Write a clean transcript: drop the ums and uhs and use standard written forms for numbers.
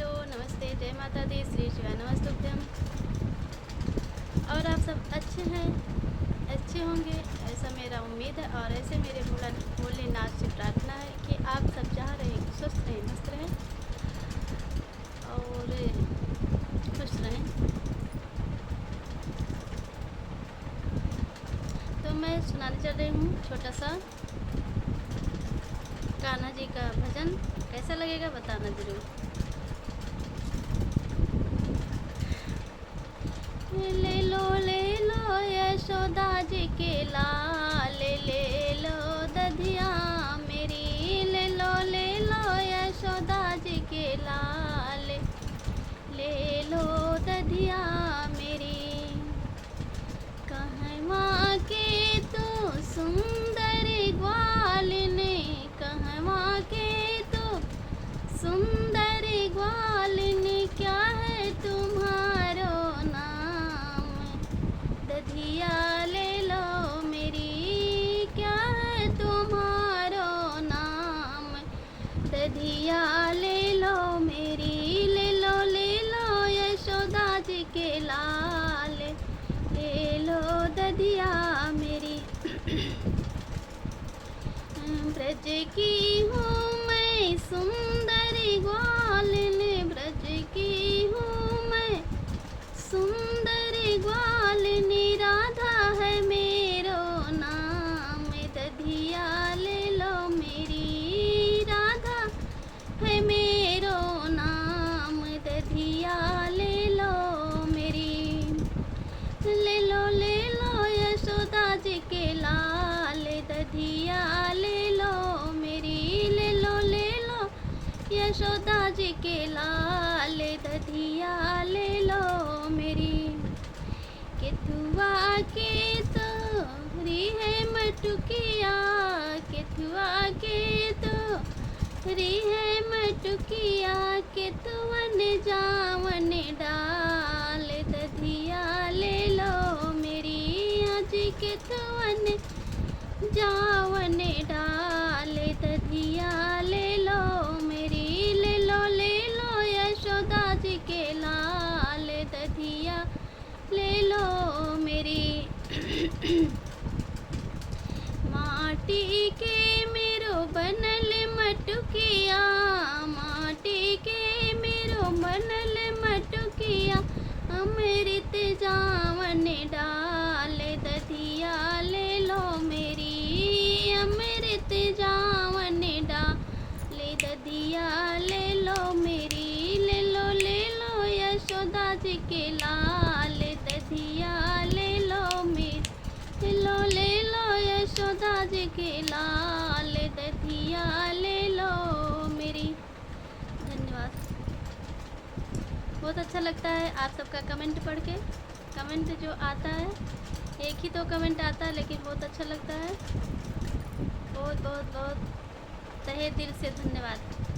Hello, नमस्ते, जय माता दी, श्री शिवाय नमस्तुभ्यम। और आप सब अच्छे हैं, अच्छे होंगे ऐसा मेरा उम्मीद है। और ऐसे मेरे भोलेनाथ से प्रार्थना है कि आप सब जहाँ रहें स्वस्थ रहें, मस्त रहें और खुश रहें। तो मैं सुनाने चल रही हूँ छोटा सा कान्हा जी का भजन। कैसा लगेगा बताना ज़रूर। ले लो यशोदा जी के लाल, ले लो दधिया मेरी। ले लो यशोदा जी के लाल, ले लो दधिया मेरी। कहवा के तू सुंदर ग्वालिनी, कहवा के तू सुंदर ग्वालिनी, क्या है तुम्हारो नाम? दधिया ले लो मेरी, क्या है तुम्हारो नाम? दधिया ले लो मेरी। ले लो यशोदा जी के लाल, ले लो दधिया मेरी। ब्रज की हूँ मैं सुंदरी ग्वालिनी, ब्रज की हूँ मैं सुंदरी ग्वालिनी। राधा है मेरो नाम, दधिया ले लो मेरी। राधा है मेरो नाम, दधिया ले लो मेरी। ले लो यशोदा जी के लाल, दधिया ले लो मेरी। ले लो यशोदा जी के लाल, दधिया ले लो मेरी। केथुआ के तोरी है मटुकिया, केथुआ के तोरी है मटुकिया। केतुवन जावन डाल, दधिया ले लो मेरी। आज केतुवन जावन डाल, दधिया ले लो मेरी। ले लो यशोदा जी के लाल, दधिया ले लो मेरी। माटी के मेरो बनल मटुकिया, माटी के मेरो बनल मटुकिया। अमृत जावन डाल, दधिया ले लो मेरी। अमृत जावन डाल, दधिया ले लो मेरी। ले लो यशोदा जी के लाल, दधिया ले लो मेरी। ले लो यशोदा जी के लाल, दधिया ले लो मेरी। धन्यवाद। बहुत अच्छा लगता है आप सबका कमेंट पढ़ के। कमेंट जो आता है, एक ही तो कमेंट आता है लेकिन बहुत अच्छा लगता है। बहुत बहुत बहुत तहे दिल से धन्यवाद।